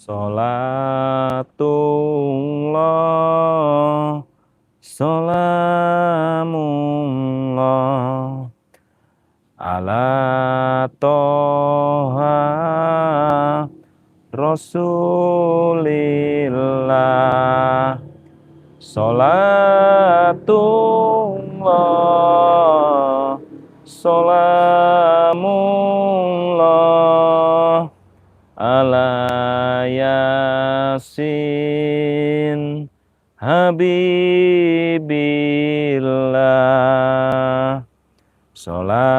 Sholatullah, sholamullah, ala toha rasulillah. Sholatullah, sholamullah, ala yasin habibillah. Sholatullah,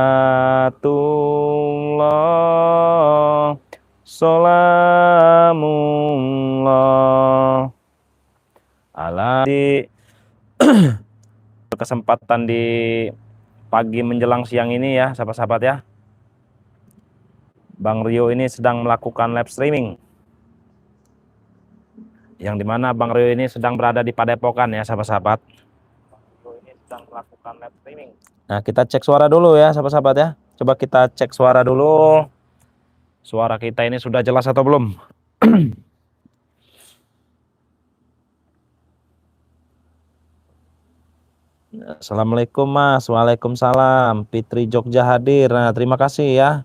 sholamullah, ala di kesempatan di pagi menjelang siang ini ya sahabat-sahabat ya. Bang Rio ini sedang melakukan live streaming, yang dimana Bang Rio ini sedang berada di Padepokan ya sahabat-sahabat. Ini sedang melakukan live streaming. Nah, kita cek suara dulu ya sahabat-sahabat ya. Coba kita cek suara dulu. Suara kita ini sudah jelas atau belum? Assalamualaikum Mas. Waalaikumsalam. Fitri Jogja hadir. Nah, terima kasih ya.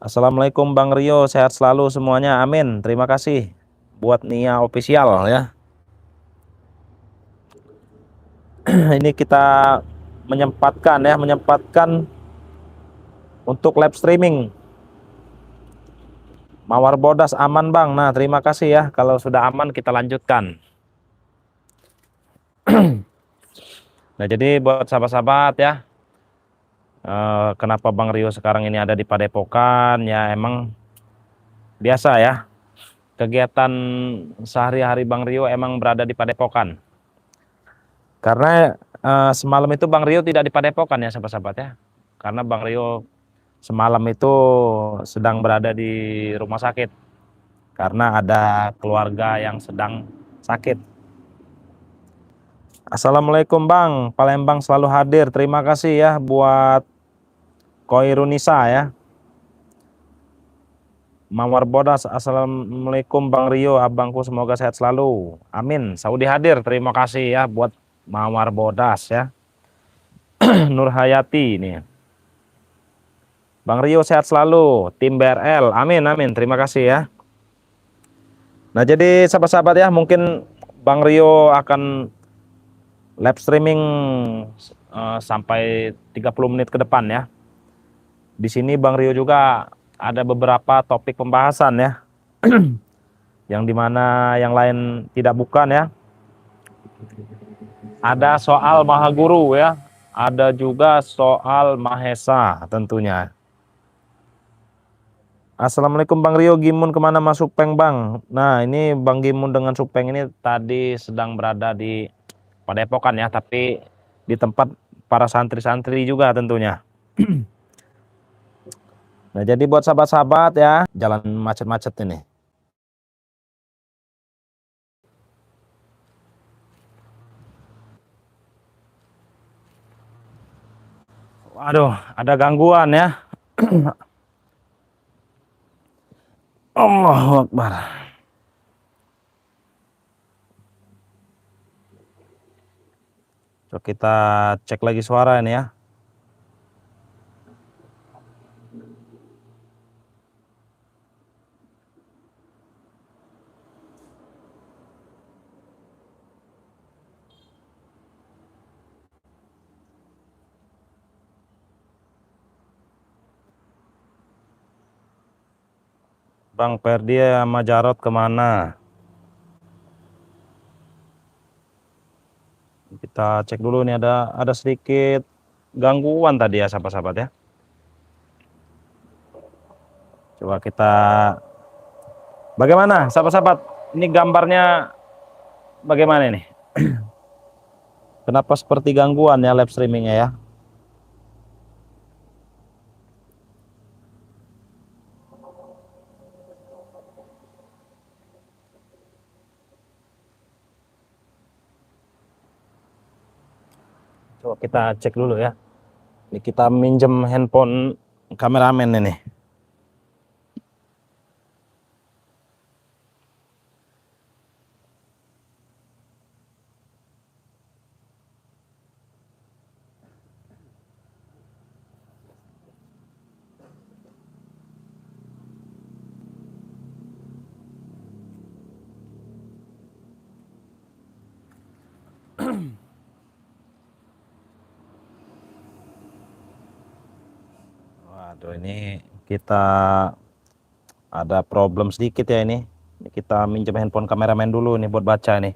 Assalamualaikum Bang Rio, sehat selalu semuanya, amin. Terima kasih buat Nia Official ya. Ini kita menyempatkan untuk live streaming. Mawar bodas aman Bang. Nah, terima kasih ya. Kalau sudah aman kita lanjutkan. Nah, jadi buat sahabat-sahabat ya, kenapa Bang Rio sekarang ini ada di Padepokan ya, emang biasa ya, kegiatan sehari-hari Bang Rio emang berada di Padepokan. Karena semalam itu Bang Rio tidak di Padepokan ya sahabat-sahabat ya, karena Bang Rio semalam itu sedang berada di rumah sakit karena ada keluarga yang sedang sakit. Assalamualaikum Bang, Palembang selalu hadir. Terima kasih ya buat Koirunisa ya. Mawar bodas, assalamualaikum Bang Rio, abangku semoga sehat selalu. Amin. Saudi hadir, terima kasih ya buat Mawar bodas ya. Nur Hayati ini. Bang Rio sehat selalu, tim BRL. Amin amin, terima kasih ya. Nah, jadi sahabat-sahabat ya, mungkin Bang Rio akan live streaming sampai 30 menit ke depan ya. Di sini Bang Rio juga ada beberapa topik pembahasan ya. Yang dimana yang lain tidak bukan ya. Ada soal Maha Guru ya. Ada juga soal Mahesa tentunya. Assalamualaikum Bang Rio, Gimun kemana masuk Peng Bang? Nah, ini Bang Gimun dengan Supeng ini tadi sedang berada di Padepokan ya, tapi di tempat para santri-santri juga tentunya. Nah, jadi buat sahabat-sahabat ya, jalan macet-macet ini. Waduh, ada gangguan ya. Allahu Akbar. Coba kita cek lagi suara ini ya. Bang Perdi sama Jarot kemana? Kita cek dulu nih, ada sedikit gangguan tadi ya sahabat-sahabat ya. Coba kita, bagaimana sahabat-sahabat? Ini gambarnya bagaimana ini? Kenapa seperti gangguan ya live streamingnya ya? Coba kita cek dulu ya. Ini kita minjem handphone kameramen ini. Aduh, ini kita ada problem sedikit ya ini. Kita minjem handphone kameramen dulu nih buat baca nih.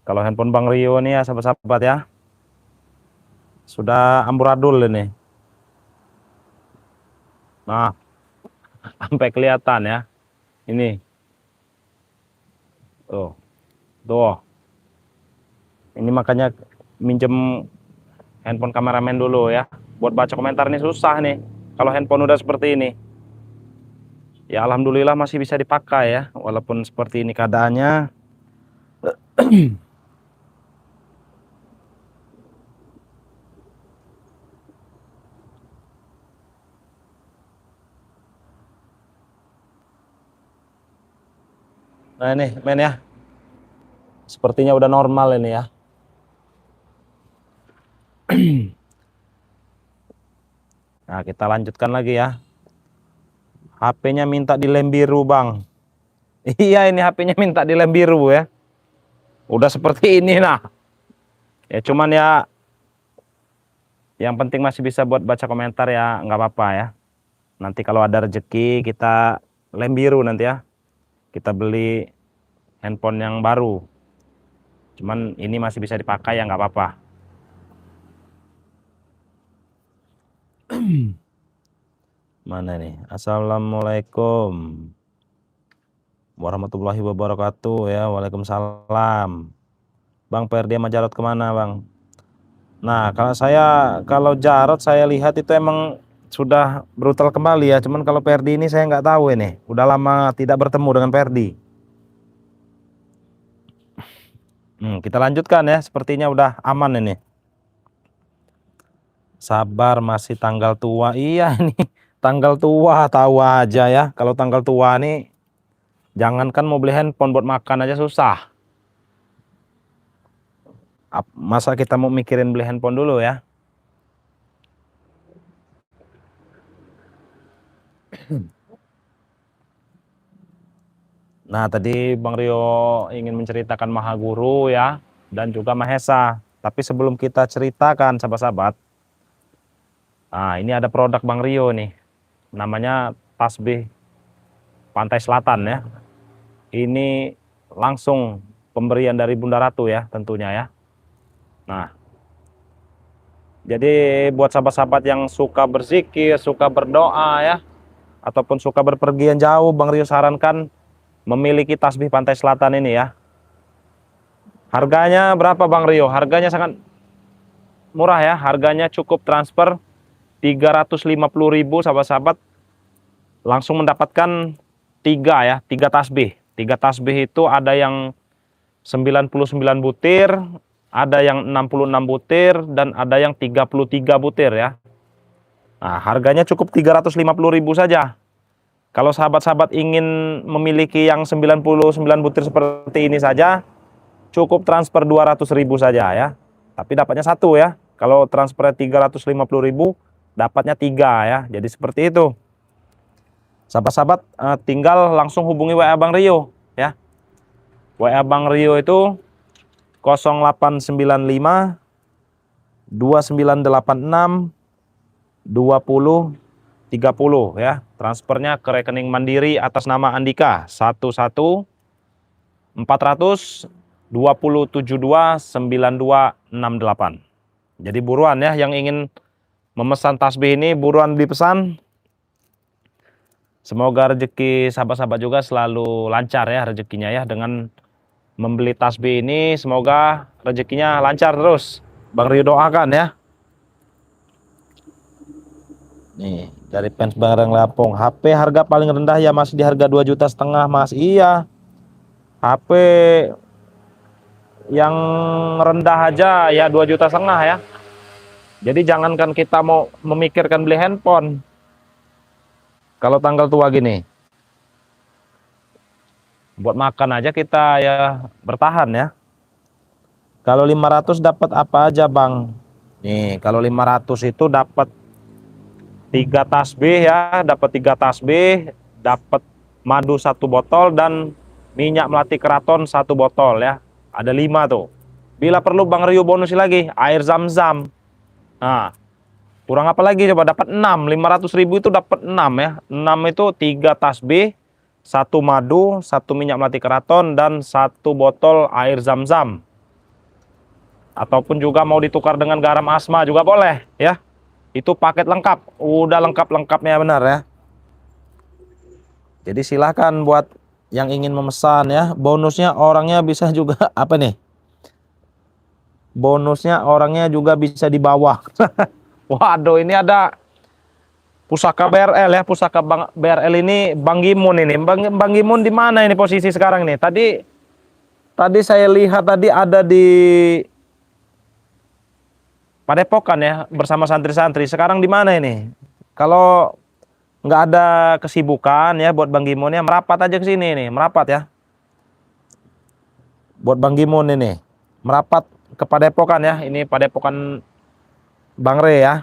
Kalau handphone Bang Rio nih ya sahabat-sahabat ya, sudah amburadul ini. Nah, sampai kelihatan ya. Ini. Tuh. Tuh. Ini makanya minjem handphone kameramen dulu ya. Buat baca komentar nih susah nih. Kalau handphone udah seperti ini. Ya alhamdulillah masih bisa dipakai ya. Walaupun seperti ini keadaannya. Nah ini men ya. Sepertinya udah normal ini ya. Nah kita lanjutkan lagi ya. HP-nya minta dilem biru bang. Iya ini HP-nya minta dilem biru ya. Udah seperti ini nah. Ya cuman ya. Yang penting masih bisa buat baca komentar ya. Nggak apa-apa ya. Nanti kalau ada rezeki kita lem biru nanti ya. Kita beli handphone yang baru. Cuman ini masih bisa dipakai ya nggak apa-apa. Mana nih? Assalamualaikum warahmatullahi wabarakatuh ya. Waalaikumsalam. Bang Perdi sama Jarot kemana bang? Nah kalau Jarot saya lihat itu emang sudah brutal kembali ya. Cuman kalau Perdi ini saya nggak tahu ini. Udah lama tidak bertemu dengan Perdi. Kita lanjutkan ya. Sepertinya udah aman ini. Sabar masih tanggal tua. Iya nih. Tanggal tua tahu aja ya. Kalau tanggal tua nih. Jangankan mau beli handphone buat makan aja susah. Masa kita mau mikirin beli handphone dulu ya. Nah tadi Bang Rio ingin menceritakan Mahaguru ya. Dan juga Mahesa. Tapi sebelum kita ceritakan sahabat-sahabat. Nah ini ada produk Bang Rio nih. Namanya tasbih Pantai Selatan ya. Ini langsung pemberian dari Bunda Ratu ya tentunya ya. Nah, jadi buat sahabat-sahabat yang suka berzikir, suka berdoa ya, ataupun suka berpergian jauh, Bang Rio sarankan memiliki tasbih Pantai Selatan ini ya. Harganya berapa Bang Rio? Harganya sangat murah ya, harganya cukup transfer 350.000 sahabat-sahabat. Langsung mendapatkan 3 tasbih. 3 tasbih itu ada yang 99 butir, ada yang 66 butir, dan ada yang 33 butir ya. Nah, harganya cukup 350.000 saja. Kalau sahabat-sahabat ingin memiliki yang 99 butir seperti ini saja, cukup transfer 200.000 saja ya. Tapi dapatnya 1 ya. Kalau transfer 350.000, dapatnya 3 ya. Jadi seperti itu. Sahabat-sahabat tinggal langsung hubungi WA Bang Rio ya. WA Bang Rio itu 0895 2986 20 30 ya. Transfernya ke rekening Mandiri atas nama Andika 11 400 2072 9268. Jadi buruan ya yang ingin memesan tasbih ini, buruan dipesan. Semoga rezeki sahabat-sahabat juga selalu lancar ya rezekinya ya dengan membeli tasbih ini. Semoga rezekinya lancar terus. Bang Rio doakan ya. Nih dari fans Barang Lampung, HP harga paling rendah ya masih di harga 2,5 juta mas. Iya, HP yang rendah aja ya 2,5 juta ya. Jadi jangankan kita mau memikirkan beli handphone kalau tanggal tua gini, buat makan aja kita ya bertahan ya. Kalau 500 dapat apa aja bang? Nih kalau 500 itu dapat 3 tasbih ya, dapat 3 tasbih, dapat madu 1 botol dan minyak melati keraton 1 botol ya. Ada 5 tuh. Bila perlu Bang Rio bonus lagi air zam-zam. Nah Kurang apa lagi coba, dapat 6, 500.000 itu dapat 6 ya. 6 itu 3 tasbih, 1 madu, 1 minyak melati keraton, dan 1 botol air zam-zam. Ataupun juga mau ditukar dengan garam asma juga boleh ya. Itu paket lengkap, udah lengkap-lengkapnya benar ya. Jadi silahkan buat yang ingin memesan ya. Bonusnya orangnya bisa juga apa nih? Bonusnya orangnya juga bisa di bawah. Waduh, ini ada pusaka BRL ya, pusaka BRL ini Bang Gimun ini. Bang Gimun di mana ini posisi sekarang nih? Tadi saya lihat tadi ada di Padepokan ya bersama santri-santri. Sekarang di mana ini? Kalau nggak ada kesibukan ya buat Bang Gimun ya, merapat aja ke sini nih, merapat ya. Buat Bang Gimun ini, merapat ke Padepokan ya. Ini Padepokan Bang Re ya.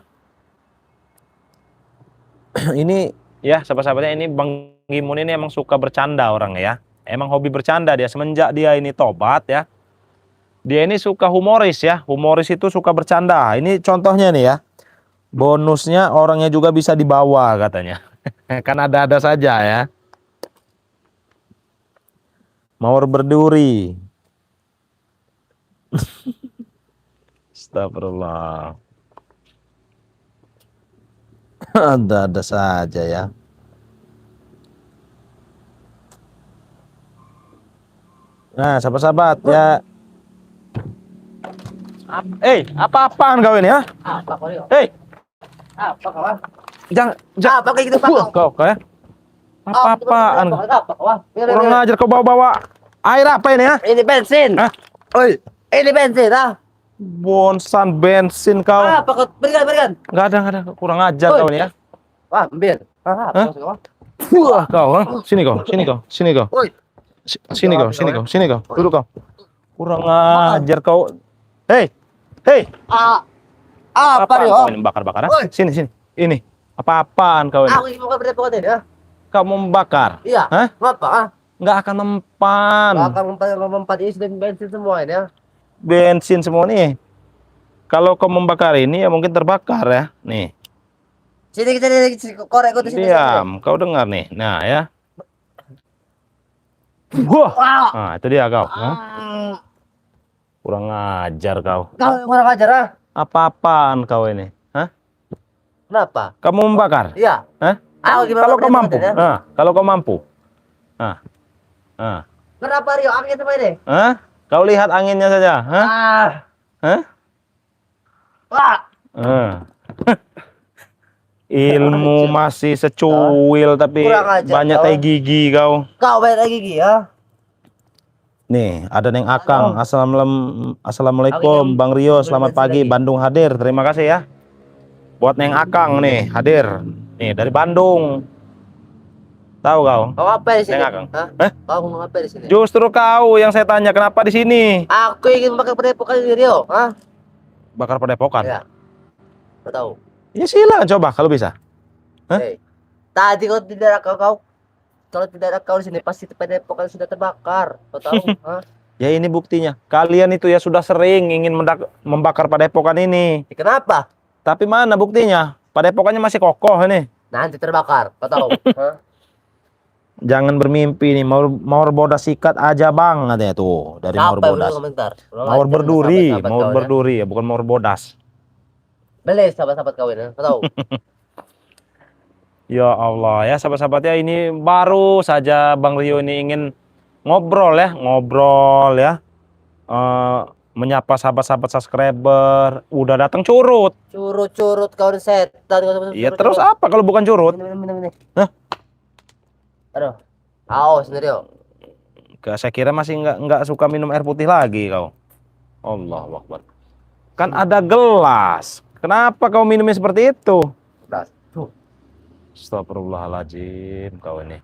Ini ya sahabat-sahabatnya, ini Bang Gimun ini emang suka bercanda orang ya. Emang hobi bercanda dia semenjak dia ini tobat ya. Dia ini suka humoris ya. Humoris itu suka bercanda. Ini contohnya nih ya. Bonusnya orangnya juga bisa dibawa katanya. Kan ada-ada saja ya. Mawar berduri. Astagfirullah. Ada-ada saja ya. Nah, sahabat-sahabat ya. Apa-apaan kau ini ya? Apa kau ini? Apa kau? Jangan Apa kayak gitu pak? kau ya. Apa-apaan? Apa kau? Kurang ajar kau bawa-bawa air apa ini ya? Ini bensin. Hah? Oi, Ini bensin ah. bonsan bensin kau. Apa kau? Berikan. Nggak ada. Kurang ajar Oi. kau ini ya. Wah, ambil. Apa Hah? kau? Wah, kau, ha? Sini kau. Oi. Sini kau. Duduk kau. Kurang ajar kau. Hei. Apa nih? Kau ini bakar-bakar? Oi. Sini. Ini. Apa-apaan kau ini? Aku ini mau berdepokan ini ya. Kau mau membakar? Iya. Hah? Apa ah? Nggak akan mempan. Akan mempat ini sudah bensin semua ini ya. Bensin semua nih. Kalau kau membakar ini ya mungkin terbakar ya. Nih. Sini korek kau di sini. Diam, kau dengar nih. Nah ya. Wah. Wah. Nah, itu dia kau. Hah? Kurang ajar kau. Kau kurang ajar ah. Apa-apaan kau ini? Hah? Kenapa? Kamu membakar? Iya. Hah? Aku gimana Kalau kau berdepokan mampu. ini, ya? Nah, kalau kau mampu. Nah. Kenapa Rio? Angin apa ini? Hah? Kau lihat anginnya saja. Hah? Hah? Wah. Ilmu masih secuil tapi Kurang ajar banyak kau. tai gigi kau. Kau bayar lagi gigi ya? Nih, ada Neng Akang. Aku Assalamualaikum, ini Bang Rio. Selamat bensin pagi, lagi. Bandung hadir. Terima kasih ya. Buat Neng Akang nih, hadir. Nih, dari Bandung. Tahu kau? Kau apa di sini? Neng Akang. Hah? Eh? Kau mau apa di sini? Justru kau yang saya tanya, kenapa di sini? Aku ingin makan padepokan di Rio. Hah? Bakar Padepokan. Ya. Kau tahu? Ya silakan coba kalau bisa. Hah? Hei. Tadi kau tidak ada kau. Kalau tidak ada kau di sini pasti padepokan sudah terbakar. Kau tahu? Hah? Ya ini buktinya. Kalian itu ya sudah sering ingin membakar Padepokan ini. Kenapa? Tapi mana buktinya? Padepokannya masih kokoh ini. Nanti terbakar. Kau tahu? Hah? Jangan bermimpi nih, mawar bodas sikat aja bang, katanya tuh dari mawar Siapa yang bodas. udah komentar? Mawar berduri, Sahabat-sahabat mawar kau, ya. berduri ya, bukan mawar bodas. Beli sahabat-sahabat kau ini. Kau tahu? Ya Allah ya sahabat-sahabatnya, ini baru saja Bang Rio ini ingin ngobrol ya, menyapa sahabat-sahabat subscriber, udah datang curut. Curut kau ini setan. Iya terus apa kalau bukan curut? Minum. Hah? Aduh. Awas sendiri. Saya kira masih nggak suka minum air putih lagi kau. Allahu Akbar. Kan ada gelas. Kenapa kau minumnya seperti itu? Tuh. Astagfirullahaladzim kau ini.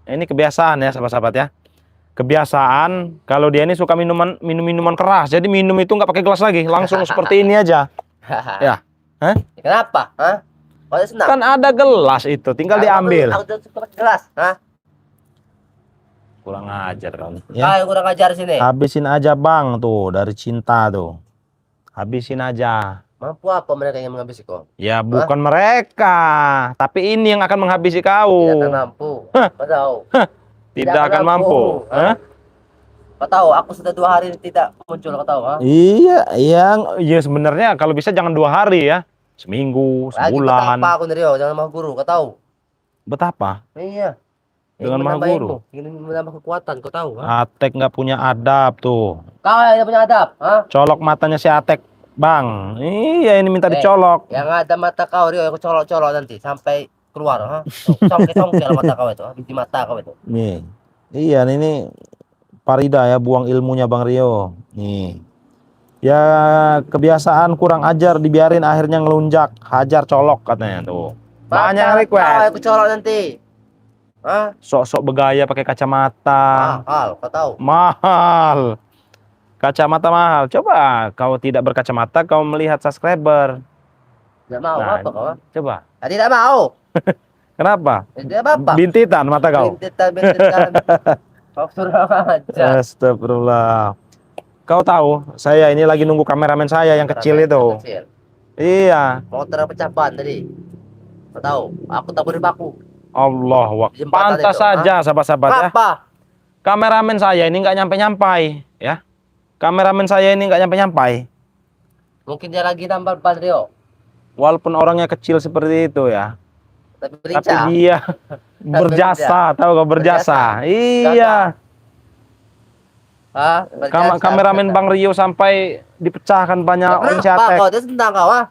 Ini kebiasaan ya sahabat-sahabat ya. Kebiasaan kalau dia ini suka minuman keras. Jadi minum itu nggak pakai gelas lagi, langsung seperti ini aja. Ya. Hah? Kenapa? Hah? Kau senang? Kan ada gelas itu, tinggal diambil. Aku udah suka pakai gelas. Hah? Kurang ajar kau. Kau Ya. kurang ajar sini. Habisin aja bang tuh dari cinta tuh. Habisin aja. Mampu apa mereka yang menghabisi kau? Ya bukan mereka, tapi ini yang akan menghabisi kau. Tidak akan mampu. Kau tahu? Tidak akan mampu. Hah? Hah? Kau tahu? Aku sudah 2 hari tidak muncul. Kau tahu? Hah? Iya, ya sebenarnya kalau bisa jangan 2 hari ya, seminggu, Lagi sebulan. betapa aku nih Rio, jangan maha guru. Kau tahu? Betapa Iya. dengan Ingin maha menambah guru. ilmu, ingin menambah kekuatan. Kau tahu? Hah? Atek nggak punya adab tuh. Kau yang tidak punya adab. Hah? Colok matanya si Atek, Bang. Iya ini minta dicolok. Yang ada mata kau Rio, aku colok-colok nanti sampai keluar. Hah? Congkel-congkel mata kau itu. Di mata kau itu. Nih, iya ini Farida ya buang ilmunya Bang Rio. Nih. Ya kebiasaan kurang ajar dibiarin akhirnya ngelunjak, hajar colok katanya tuh. Banyak yang Kau request. aku colok nanti. Hah? Sok-sok begaya pakai kacamata. Mahal, kau tahu? Mahal. Kacamata mahal. Coba kau tidak berkacamata kau melihat subscriber. Tidak mau Nah, apa kau? Hah? coba. Tidak mau. Kenapa? Tidak apa-apa. Bintitan mata kau. Bintitan. Kau suruh aja. Astagfirullah. Kau tahu, saya ini lagi nunggu kameramen saya yang kecil itu. Kecil. Iya. Motor pecah ban tadi. Kau tahu? Aku tak boleh baku. Allah Di jembatan pantas itu, saja sahabat-sahabat ya. Apa? Kameramen saya ini nggak nyampe-nyampai ya. Kameramen saya ini nggak nyampe-nyampai. Mungkin dia lagi tambal ban Rio. Walaupun orangnya kecil seperti itu ya. Tapi Tapi berincang. dia berjasa, tahu kau berjasa. Iya. Hah? Berjasa. Kameramen Bang Rio sampai dipecahkan banyak orang Kenapa Atek. kau? Itu tentang kau ah?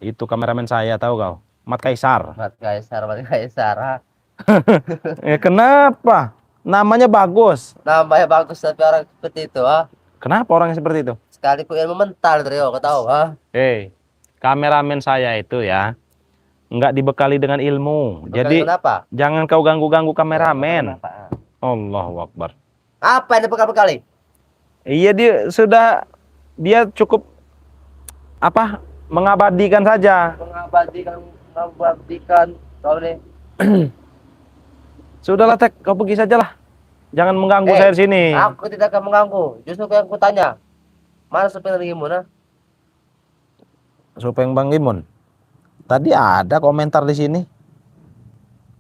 Itu kameramen saya tahu kau. Mat Kaisar. Mat Kaisar. Ha? Kenapa? Namanya bagus. Namanya bagus tapi orang seperti itu ah. Kenapa orangnya seperti itu? Sekali ku ilmu mental Rio, kau tahu ah? Kameramen saya itu ya nggak dibekali dengan ilmu. Jadi kenapa? jangan kau ganggu-ganggu kameramen. Kenapa? Allahu Akbar. Apa yang dibekali? Iya dia cukup apa mengabadikan saja. Mengabadikan kau nih. Sudahlah Tek, kau pergi sajalah. Jangan mengganggu saya di sini. Aku tidak akan mengganggu. Justru yang aku tanya, mana supir gimun ah? Supeng Bang Gimun. Tadi ada komentar di sini.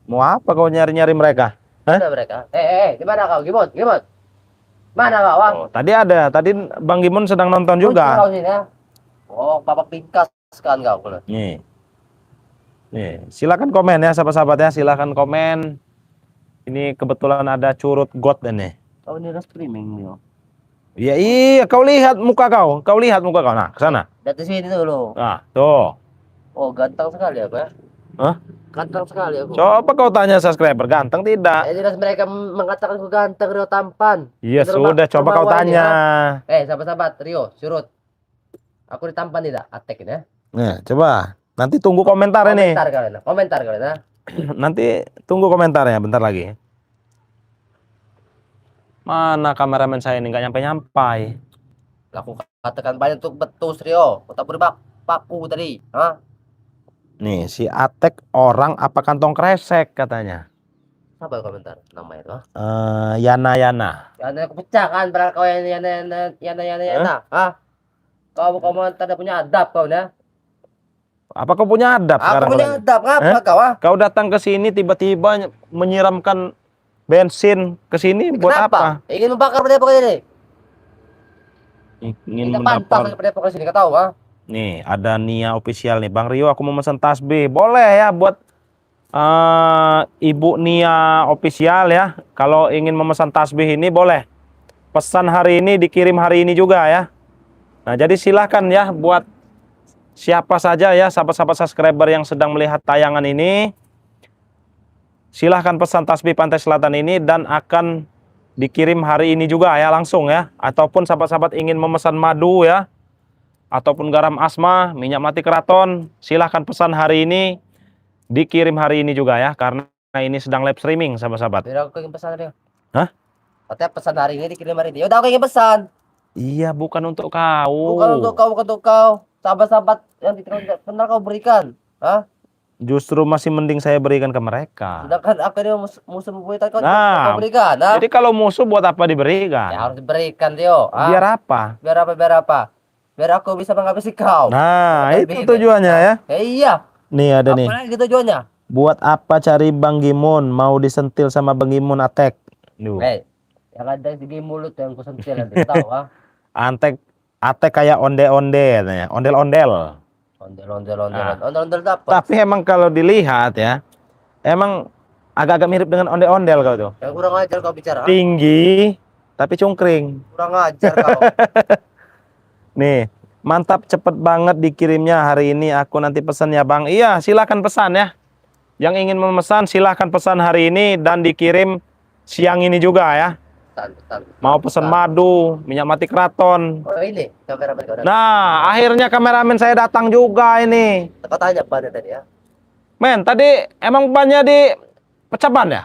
Mau apa kau nyari-nyari mereka? Mana mereka? Di mana kau? Gimun. Mana kau? Ah? Oh, tadi ada. Tadi Bang Gimun sedang nonton Muncul juga. kau sini, ah? Oh, bapak pingkas kan kau. Nih. Silakan komen ya sahabat-sahabat ya, silakan komen. Ini kebetulan ada curut got ini. Kau ini udah streaming nih. Iya, kau lihat muka kau. Kau lihat muka kau. Nah, ke sana. Dari sini dulu. Nah, tuh. Oh, ganteng sekali aku ya. Hah? Ganteng sekali aku. Coba kau tanya subscriber, ganteng tidak? Jelas mereka mengatakan aku ganteng, Rio tampan. Iya, Menurut sudah coba kau kemauannya, tanya. sahabat-sahabat, Rio, surut. Aku ditampan tidak? Atek ini ya. Nah, coba. Nanti tunggu komentar ini. Komentar kalian, ah. Nanti tunggu komentarnya bentar lagi. Mana kameramen saya ini nggak nyampe-nyampai. Aku katakan banyak untuk betul, Rio. Kau tak boleh paku tadi, ah. Nih, si Atek orang apa kantong kresek katanya. Apa komentar namanya itu? Yana. Yana aku pecah kan, berarti kau Yana. Ah, kau komentar tidak punya adab kau ya. Apa kau punya adab sekarang? Aku punya adab, ngapa kau ah? Kau datang ke sini tiba-tiba menyiramkan bensin ke sini buat apa? Ingin membakar Depok ini. Ingin Kita pantas mendapat. Depok sini, kau tahu ah? Nih, ada Nia official nih. Bang Rio, aku mau pesan tasbih. Boleh ya buat Ibu Nia official ya. Kalau ingin memesan tasbih ini boleh. Pesan hari ini dikirim hari ini juga ya. Nah, jadi silahkan ya buat siapa saja ya sahabat-sahabat subscriber yang sedang melihat tayangan ini. Silahkan pesan tasbih Pantai Selatan ini dan akan dikirim hari ini juga ya langsung ya. Ataupun sahabat-sahabat ingin memesan madu ya. Ataupun garam asma, minyak mati keraton. Silahkan pesan hari ini. Dikirim hari ini juga ya. Karena ini sedang live streaming sahabat-sahabat. Biar aku ingin pesan Rio. Hah? Katanya pesan hari ini dikirim hari ini. Udah aku ingin pesan. Iya, bukan untuk kau. Bukan untuk kau. Sahabat-sahabat yang tidak kenal kau berikan. Hah? Justru masih mending saya berikan ke mereka. Sedangkan aku ini musuh bebuyutan kau Nah, berikan. jadi kalau musuh buat apa diberikan? Ya harus diberikan Rio. Biar apa? Biar apa? Biar aku bisa menghabisi kau. Nah, Kayak itu begini. tujuannya ya. Iya. Nih ada nih. Apalagi tujuannya? Buat apa cari Bang Gimun? Mau disentil sama Bang Gimun Atek. Duh. Yang ada di mulut yang kusentil nanti kau tahu ah. Antek Atek kayak onde-onde katanya. Ondel-ondel. Ondel-ondel. Nah, Ondel-ondel dapat. tapi emang kalau dilihat ya, emang agak-agak mirip dengan ondel-ondel kau tuh. Yang kurang ajar kau bicara. Tinggi tapi cungkring. Kurang ajar kau. Nih, mantap cepet banget dikirimnya hari ini. Aku nanti pesan ya Bang. Iya, silakan pesan ya. Yang ingin memesan silahkan pesan hari ini dan dikirim siang ini juga ya. Mau pesan madu, minyak mati keraton. Oh ini kameramen kau. Nah, akhirnya kameramen saya datang juga ini. Kau tanya pada tadi ya. Men, tadi emang bannya di pecah ban ya?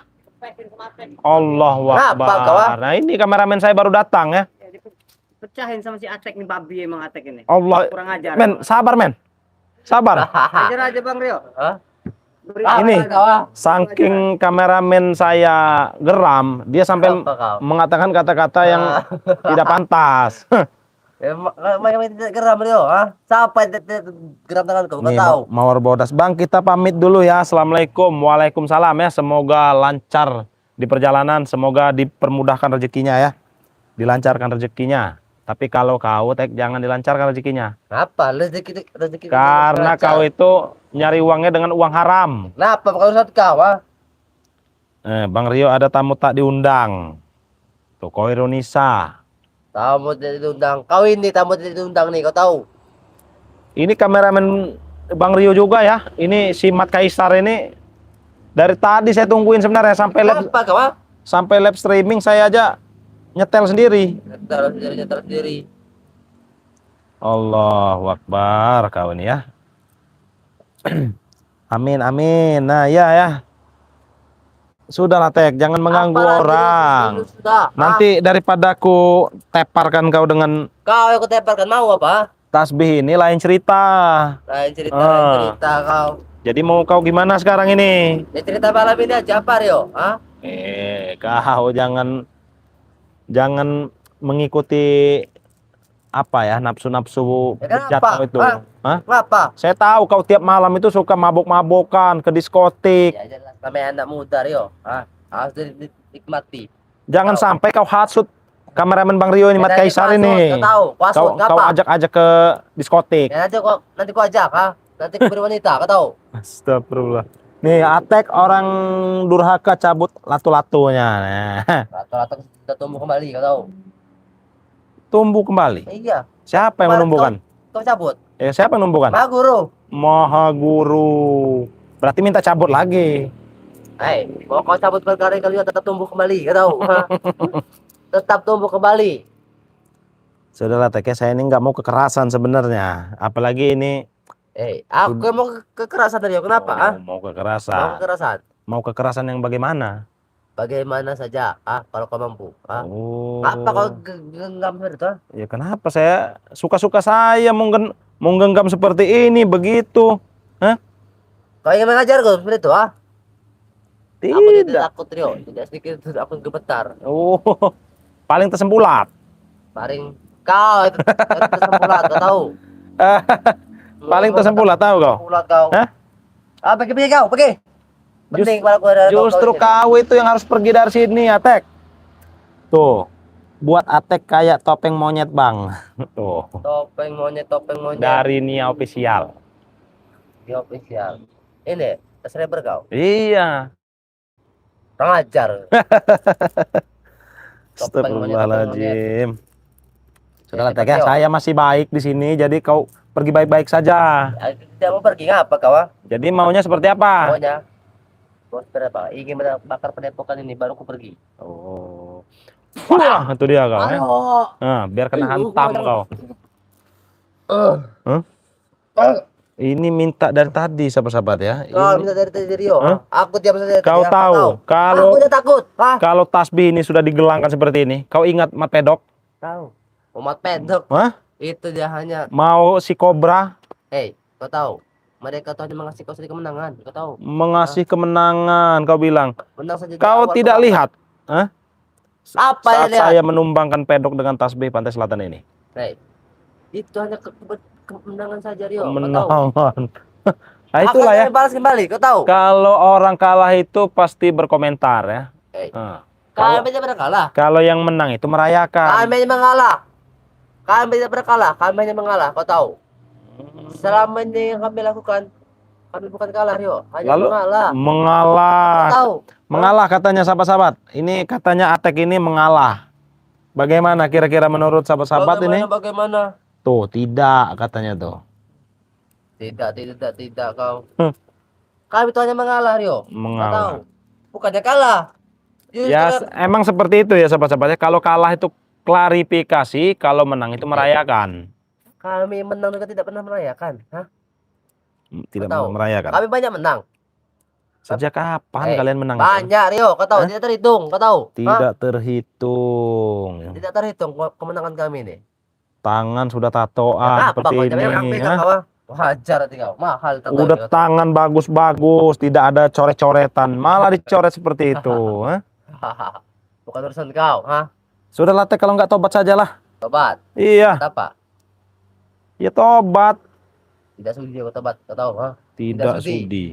Allahu Kenapa, kau, Akbar. Nah, ini kameramen saya baru datang ya. Pecahin sama si Atek nih, babi emang Atek ini. Allah. Kurang ajar. Men, sabar men. Sabar. Ajar aja Bang Rio. Hah? Ini saking kameramen saya geram, dia sampai Apa kau? mengatakan kata-kata yang tidak pantas. Macam tidak geram Rio, ah? Siapa yang tidak geram tangan kau? Kau Nih, tahu? Mawar Bodas. Bang, kita pamit dulu ya. Assalamualaikum. Waalaikumsalam ya. Semoga lancar di perjalanan. Semoga dipermudahkan rezekinya ya. Dilancarkan rezekinya. Tapi kalau kau jangan dilancarkan rezekinya. Apa? Rezeki Karena kau itu nyari uangnya dengan uang haram. Kenapa? Bukan urusan kau, ah? Bang Rio ada tamu tak diundang. Tuh, kau ironisa. Tamu tidak diundang. Kau ini tamu tidak diundang nih, kau tahu? Ini kameramen Bang Rio juga ya. Ini si Mat Kaisar ini dari tadi saya tungguin sebenarnya sampai Kenapa kau, ah? sampai live streaming saya aja nyetel sendiri. Nyetel sendiri. Allahu Akbar kau ini ya. Amin amin. Nah ya ya. Sudahlah Tek, jangan mengganggu Apalagi orang. sudah, ah? Nanti daripada aku teparkan kau dengan Kau yang kutemparkan mau apa? tasbih ini lain cerita. Lain cerita kau. Jadi mau kau gimana sekarang ini? Ya cerita malam ini aja apa Rio? Ah? Kau jangan mengikuti apa ya nafsu-nafsu Ya, kenapa? jatuh itu. Hah? Hah? Kenapa? Saya tahu kau tiap malam itu suka mabok-mabokan ke diskotik. Ya jelas namanya anak muda Rio. Ah, harus dinikmati. Jangan Tahu. sampai kau hasut kameramen Bang Rio ini, Mat Kaisar ini. Kau tahu, Kau ngapa? ajak-ajak ke diskotik. Ya nanti kau ajak, ha? Nanti kau beri wanita, kau tahu? Astagfirullah. Nih, Atek orang durhaka cabut latu-latunya. Nah, Rata-rata sudah tumbuh kembali, kau tahu? tumbuh kembali. Iya. Siapa yang Kemarin menumbuhkan? Kau cabut. Siapa yang menumbuhkan? Ma guru. Maha Guru. Berarti minta cabut lagi. Mau kau cabut berkali-kali tetap tumbuh kembali, kau tahu? Ha? Tetap tumbuh kembali. Sudahlah Tek, saya ini nggak mau kekerasan sebenarnya. Apalagi ini Aku yang mau kekerasan Rio. Kenapa? Ah? mau Mau kekerasan. kekerasan. Mau kekerasan yang bagaimana? Bagaimana saja, kalau kau mampu. Ah? Oh. Apa kau genggam seperti itu? Ah? Ya kenapa saya suka-suka saya mau genggam seperti ini begitu? Hah? Kau ingin mengajar kau seperti itu? Ah? Aku tidak Tidak. takut Rio. Tidak sedikit aku gemetar. Oh, paling tersembulat. Paling kau itu tersembulat, kau tahu? Paling tersembulat tahu kau? Tersembulat kau. Hah? Pergi kau, pergi. Penting kalau kau ada Justru kau itu yang harus pergi dari sini, Atek. Tuh, buat Atek kayak topeng monyet Bang. Tuh, topeng monyet. dari Nia Official. Di official. Ini, subscriber kau. Iya. Kurang ajar. Topeng monyet. Astagfirullahaladzim. Sudahlah Ya, Tek ya, Rio. saya masih baik di sini, jadi kau pergi baik-baik saja. Tidak mau pergi ngapa kau? Ah? Jadi maunya seperti apa? Maunya. Bos berapa? Ingin bakar padepokan ini baru aku pergi. Oh. Wah, itu dia kau ya. Halo. Nah, biar kena hantam kau. Hah? Ini minta dari tadi sahabat-sahabat ya. Kau Ini, minta dari Rio. Hah? Aku diam saja. kau tahu kalau Aku tidak takut. Hah? kalau tasbih ini sudah digelangkan seperti ini, kau ingat Mat Pedok? Tahu. Umat pedok. Hah? Itu dia hanya. Mau si kobra Kau tahu. Mereka tuh hanya mengasih kau sedikit kemenangan. Kau tahu. mengasih kemenangan, kau bilang. Menang saja. di Kau awal, tidak kau lihat? Apa Saat yang lihat? saya menumbangkan pedok dengan tasbih Pantai Selatan ini. Itu hanya kemenangan saja Rio. Kau tahu? Kemenangan. Nah itulah ya. Akan balas kembali, kau tahu? Kalau orang kalah itu pasti berkomentar ya. Eh, Nah, kami tidak pernah kalah. kalau yang menang itu merayakan. Kami hanya mengalah. Kami tidak pernah kalah. Kami hanya mengalah. Kau tahu? Selama ini yang kami lakukan, kami bukan kalah Rio. Hanya Lalu mengalah. mengalah. Kau tahu? Mengalah katanya sahabat-sahabat. Ini katanya Atek ini mengalah. Bagaimana kira-kira menurut sahabat-sahabat ini? Bagaimana? Tuh, tidak katanya tuh. Tidak kau. Kami itu hanya mengalah Rio. Kau tahu? Mengalah. Bukannya kalah. Ya, emang seperti itu ya sahabat-sahabatnya. Kalau kalah itu klarifikasi, kalau menang itu merayakan. Kami menang juga tidak pernah merayakan. Hah? Tidak Kau tahu? merayakan. Kami banyak menang. Sejak kapan kalian menang? Banyak Rio, kau tahu? Hah? Tidak terhitung, kau tahu? Hah? Tidak terhitung. Tidak terhitung kemenangan kami nih. Tangan sudah tatoan seperti ini. Hah? Wajar nanti kau, mahal tato Udah ini, kau tangan bagus-bagus, tidak ada coret-coretan, malah dicoret seperti itu. Hah? tahu. Bukan urusan kau, ha? Sudah lah Tek, kalau nggak tobat sajalah. Tobat. Iya, Apa? ya tobat. Tidak sudi kau tobat, kau tahu, ha? Tidak sudi. sudi.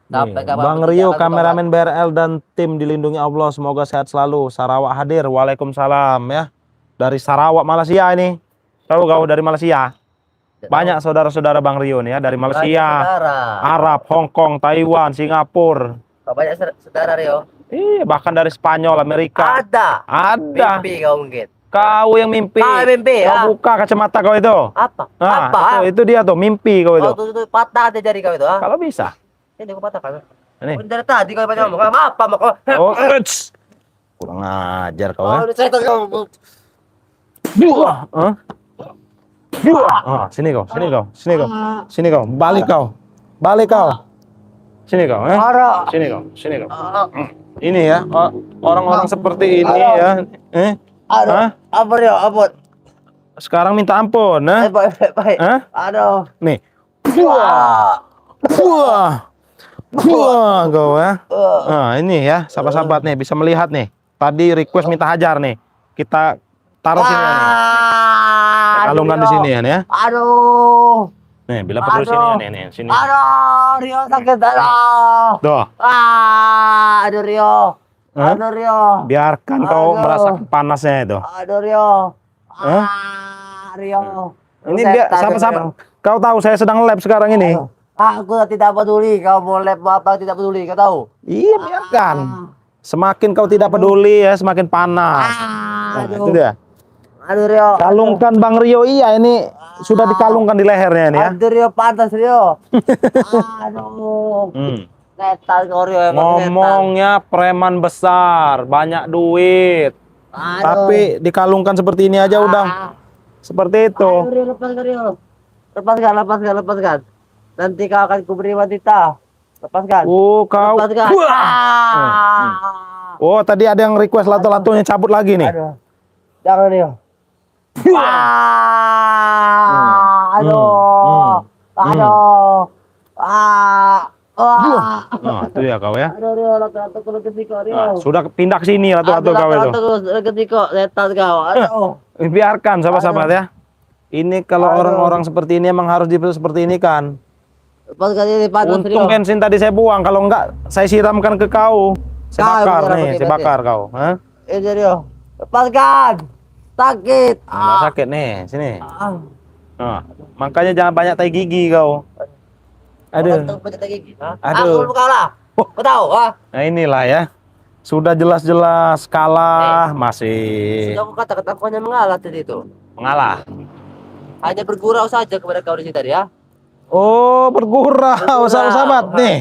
Sampai Nih, kapan Bang pun Rio, tidak akan kameramen BRL dan tim dilindungi Allah. Semoga sehat selalu. Sarawak hadir. Waalaikumsalam ya. Dari Sarawak, Malaysia ini. Tahu kau dari Malaysia? Tidak Banyak saudara-saudara Bang Rio nih ya. Dari tahu. Banyak Malaysia, saudara. Arab, Hong Kong, Taiwan, Singapura. Banyak saudara Rio. Bahkan dari Spanyol, Amerika. Ada. Ada. Mimpi kau mungkin. Kau yang mimpi. Kau mimpi, Kau ha? buka kacamata kau itu. Apa? Nah, Apa? itu dia tuh mimpi kau itu. Oh, tuh patah aja jari kau itu, ha? Kalau bisa. Ini kau patahkan. Ini. Oh, dari tadi kau banyak ngomong. Apa mau kau? Oh, kurang ajar kau ya. Oh, udah setan kau. Hah? Sini kau, sini kau, sini kau, sini kau, balik kau, balik kau, sini kau, Marah. sini kau, sini kau. Ini ya, orang-orang seperti ini ya, Aduh. Hah? Apa Rio? Apa? Sekarang minta ampun, Baik. Hah? Aduh. Nih, Wah. wah, kau ya. Nah, ini ya, sahabat-sahabat nih bisa melihat nih. Tadi request minta hajar nih, kita taruh sini nih. Kalungkan di sini ya, nih ya. Aduh. Nih, bila perlu sini ya, nih, sini. Aduh, Rio sakit aduh. Tuh. Aduh Rio. Hah? Aduh Rio. Biarkan kau Aduh. merasakan panasnya itu. Aduh Rio. Hah? Rio. Ini biar sahabat-sahabat. Kau tahu saya sedang lab sekarang ini. Aku tidak peduli kau mau lab apa tidak peduli kau tahu. Iya, biarkan. Semakin kau tidak peduli ya, semakin panas. Nah, Aduh. itu dia. Aduh Rio. Kalungkan Bang Rio, iya ini sudah dikalungkan di lehernya ini ya. Aduh Rio panas Rio. Aduh. Setan kau Rio emang setan. Ngomongnya preman besar, banyak duit. Aduh. Tapi dikalungkan seperti ini aja udah seperti itu. Aduh Rio lepaskan Rio. Lepaskan. Nanti kau akan kuberi wanita. Lepaskan. Oh, kau. Lepaskan. Oh, tadi ada yang request lato-latonya cabut lagi nih. Aduh. Jangan Rio. Aduh. Aduh. Nah, itu ya kau ya. Aduh Rio, lato-lato ketiko Rio. Nah, sudah pindah ke sini lato-lato kau itu. Lato ketiko, setan kau. Aduh. Biarkan sahabat-sahabat ya. Ini kalau orang-orang seperti ini emang harus seperti ini kan. Lepaskan ini panas Untung Rio. bensin tadi saya buang, kalau enggak saya siramkan ke kau. Saya Kau bakar yang nih, pakai saya bakar kau. Hah? Ini Rio. Lepaskan. Sakit. Nggak sakit nih, sini. Ah. Nah, makanya jangan banyak tai gigi kau. Aduh. Orang banyak gigi. Hah? Aduh. Aku kalah. Kau tahu, ha? Nah inilah ya. Sudah jelas-jelas kalah, masih Sudah aku katakan aku hanya mengalah tadi itu. mengalah. Hanya bergurau saja kepada kau di sini tadi ya. Oh, bergurau, Bergurau. sahabat-sahabat nih.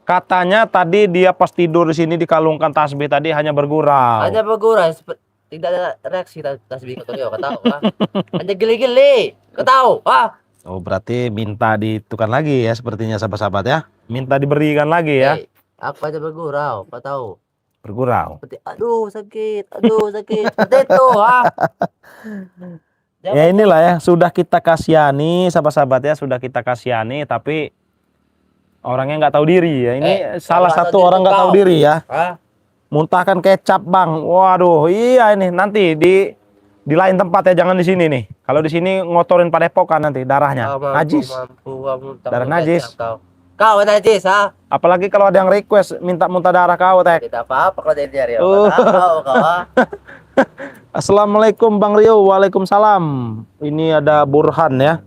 Katanya tadi dia pas tidur di sini dikalungkan tasbih tadi hanya bergurau. Hanya bergurau, tidak ada reaksi tasbih kau tahu, kau tahu, ha? Hanya geli-geli, kau tahu, ha? Oh, berarti minta ditukar lagi ya sepertinya sahabat-sahabat ya. Minta diberikan lagi ya. Aku hanya bergurau, kau tahu. Bergurau. Seperti aduh sakit. Seperti itu, ha? Ya inilah ya, sudah kita kasihani sahabat-sahabat ya, sudah kita kasihani tapi orangnya nggak tahu diri ya. Ini salah nggak satu tahu orang diri nggak tahu kau. diri ya. Hah? Muntahkan kecap, Bang. Waduh, iya ini nanti di lain tempat ya, jangan di sini nih. Kalau di sini ngotorin padepokan nanti darahnya. Najis. Darah najis. Kau najis, ha? Apalagi kalau ada yang request minta muntah darah kau, Tek. Tidak apa-apa kalau dari Rio. Oh. Kau, ha? Assalamualaikum Bang Rio. Waalaikumsalam. Ini ada Burhan ya.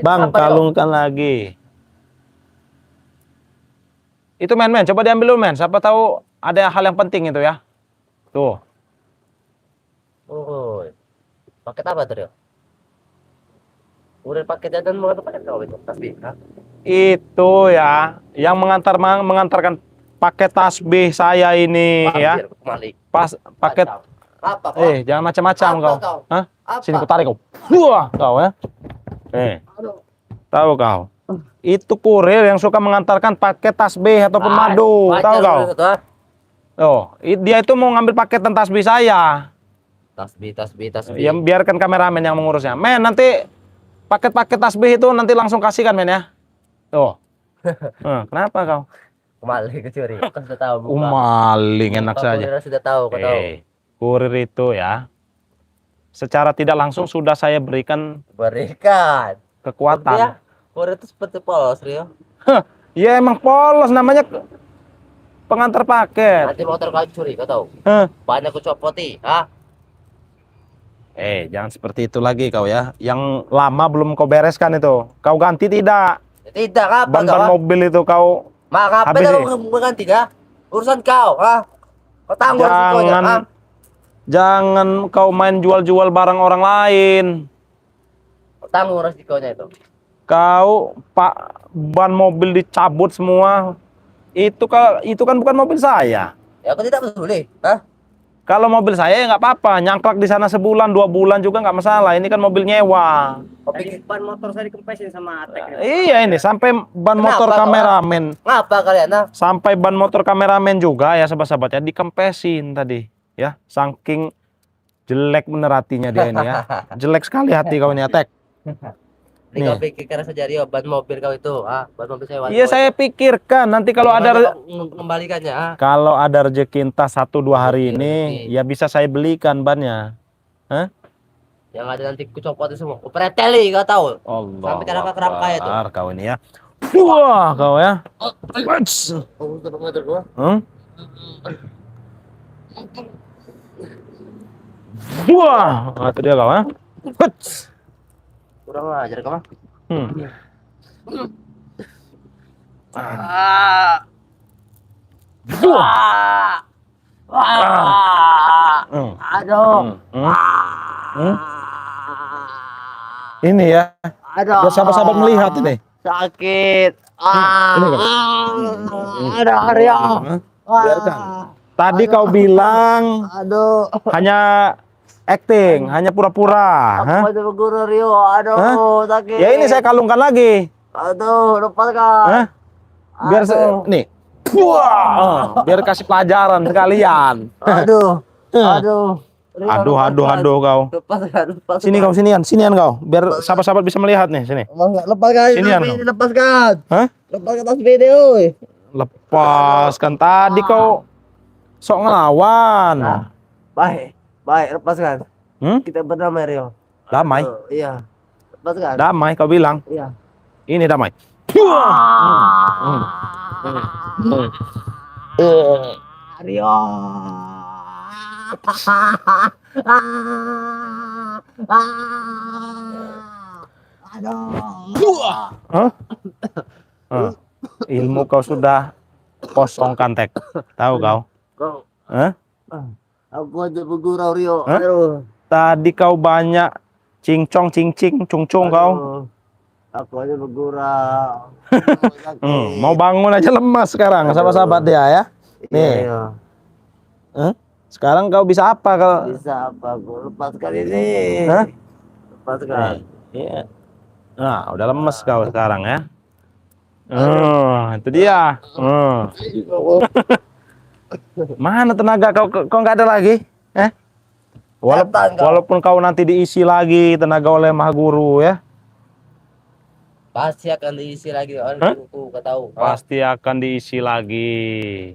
Bang, Apa, Rio? kalungkan lagi. Itu men, coba diambil dulu men. Siapa tahu ada hal yang penting itu ya. Tuh. Oh, paket apa tuh, Rio? Udah paket dan mau paket kau itu tasbih, ha? Itu ya, yang mengantarkan paket tasbih saya ini ya. Kembali. Pas paket Apa kau? jangan macam-macam Apa kau. kau? Hah? Apa? Sini ku tarik kau. Wah, kau ya. Aduh. Tahu kau. Itu kurir yang suka mengantarkan paket tasbih ataupun madu, tahu kau? Oh, dia itu mau ngambil paketan tasbih saya. Tasbih. Ya biarkan kameramen yang mengurusnya. Men, nanti paket-paket tasbih itu nanti langsung kasihkan men ya. Tuh. Kenapa kau? Kembali ke curi. Kau sudah tahu. Maling enak saja. Kau sudah tahu, kau tahu. Kurir itu ya. Secara tidak langsung sudah saya berikan Berikan. kekuatan. Ya, kurir itu seperti polos, Rio. Ya emang polos namanya pengantar paket. Nanti motor kau curi, kau tahu. Banyak ku copoti, ha? Jangan seperti itu lagi kau ya. Yang lama belum kau bereskan itu. Kau ganti tidak? Tidak, apa kau? Ban-ban mobil itu kau Mak, apa habis kau mengganti, ha? Urusan kau, ha? Kau tanggung resikonya, ha? jangan kau main jual-jual barang orang lain. Kau tanggung resikonya itu. Kau ban mobil dicabut semua. Itu kan bukan mobil saya. Ya, aku tidak peduli, ha? Kalau mobil saya ya nggak apa-apa, nyangklak di sana sebulan 2 bulan juga nggak masalah. Ini kan mobil nyewa. Kau Tadi pikir ban motor saya dikempesin sama Atek. Iya ini sampai ban Kenapa motor kau, kameramen, ngapa kalian, ha? sampai ban motor kameramen juga ya sahabat-sahabat ya dikempesin tadi ya. Saking jelek bener hatinya dia ini ya. Jelek sekali hati kau ini Atek. Ini kau pikir karena saja Rio, ban mobil kau itu, ha? Ban mobil saya. Iya saya pikirkan nanti kalau ada mengembalikannya, ha? kalau ada rezeki entah 1-2 hari ini Rezeki. ya bisa saya belikan bannya. Hah? Yang ada nanti ku copotin semua. Ku preteli, kau tahu. Allah. Sampai kerangka itu. Kau ini ya. Wah, kau ya. Wats. Oh, sudah mengatur gua. Wah, itu dia kau ya. Wats. Kurang ajar kau, ha? Aduh. Ini ya. Aduh. Biar sahabat-sahabat melihat ini. Sakit. Ini kau. Aduh, Rio. Biarkan. Tadi kau bilang Aduh. hanya acting, hanya pura-pura. Hah? Aku ada berguru, Rio. Aduh, sakit. Ya ini saya kalungkan lagi. Aduh, lepaskan. Hah? Biar nih. Wah, biar kasih pelajaran sekalian. Aduh. Aduh. Rio, Aduh kau. Lepaskan. Sini kau, sinian kau. Biar sahabat-sahabat bisa melihat nih, sini. Lepaskan. Sinian, Tasbih, lepaskan. Hah? Lepaskan tasbih deh, oi. Lepaskan tadi kau sok ngelawan. Baik, lepaskan. Kita berdamai, Rio. Damai, Iya. Lepaskan. damai kau bilang. Iya. Ini damai. Rio. Aduh. Hah? Ilmu kau sudah kosong kan Tek. Tahu kau? Kau. Hah? Aku aja bergurau, Rio. Hah? Aduh. Tadi kau banyak cincong, cincing, cungcung kau. Aduh. Aku aja bergurau. Mau bangun aja lemas sekarang, sahabat-sahabat dia ya. Nih. Iya. Sekarang kau bisa apa kalau? Bisa apa? Aku lepaskan ini. Hah? Lepaskan. Iya. Nah, udah lemes kau sekarang ya. Itu dia. Mana tenaga kau? Kau nggak ada lagi? Walaupun kau nanti diisi lagi tenaga oleh Maha Guru ya. Pasti akan diisi lagi oleh buku, kau tahu. Pasti akan diisi lagi.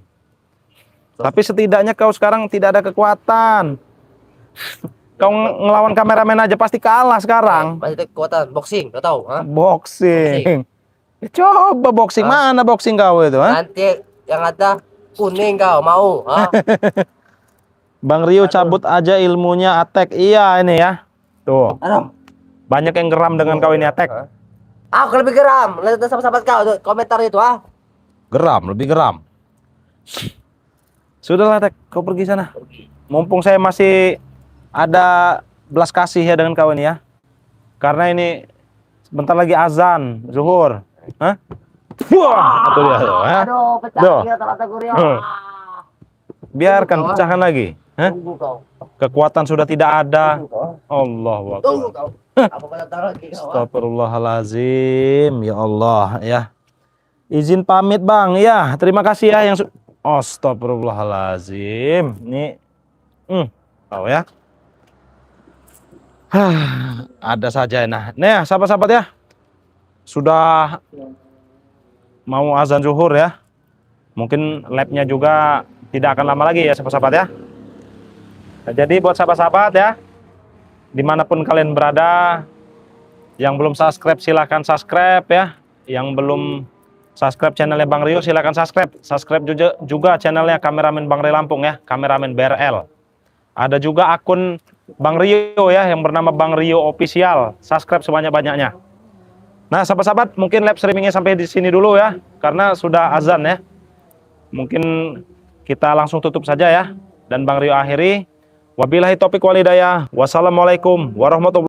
Tapi setidaknya kau sekarang tidak ada kekuatan. Kau ngelawan kameramen aja pasti kalah sekarang. Masih kekuatan boxing, kau tahu? Ha? Boxing. Coba boxing, Hah? mana boxing kau itu, ha? Nanti yang ada kuning kau mau? Ha? Bang Rio cabut aja ilmunya Atek. Iya ini ya. Tuh. Aduh. Banyak yang geram dengan kau ini Atek. Ha? Aku lebih geram. Lihat sahabat-sahabat kau tuh, komentar itu, ah. Geram, lebih geram. Sudahlah Atek, kau pergi sana. Mumpung saya masih ada belas kasih ya dengan kau ini ya. Karena ini sebentar lagi azan zuhur. Hah? Wah, itu dia tuh, ha? Aduh, pecah Tuh. kita ternyata Rio. Biarkan pecahkan lagi. Hah? Tunggu kau. Kekuatan sudah tidak ada. Tunggu kau. Allahu Tunggu Akbar. kau. Aku datang lagi kau. Ah. Astagfirullahalazim. Ya Allah ya. Izin pamit Bang. Ya, terima kasih ya yang Astagfirullahalazim. Ini tahu ya. Ada saja nah. Nih, sahabat-sahabat ya. Sudah mau azan zuhur ya. Mungkin labnya juga tidak akan lama lagi ya sahabat-sahabat ya. Nah, jadi buat sahabat-sahabat ya, dimanapun kalian berada, yang belum subscribe silahkan subscribe ya. Yang belum subscribe channelnya Bang Rio silahkan subscribe. Subscribe juga channelnya Kameramen Bang Rio Lampung ya, Kameramen BRL. Ada juga akun Bang Rio ya yang bernama Bang Rio Official. Subscribe sebanyak-banyaknya. Nah, sahabat-sahabat, mungkin live streamingnya sampai di sini dulu ya, karena sudah azan ya. Mungkin kita langsung tutup saja ya. Dan Bang Rio akhiri. Wabillahi taufiq wal hidayah. Wassalamualaikum warahmatullahi wabarakatuh.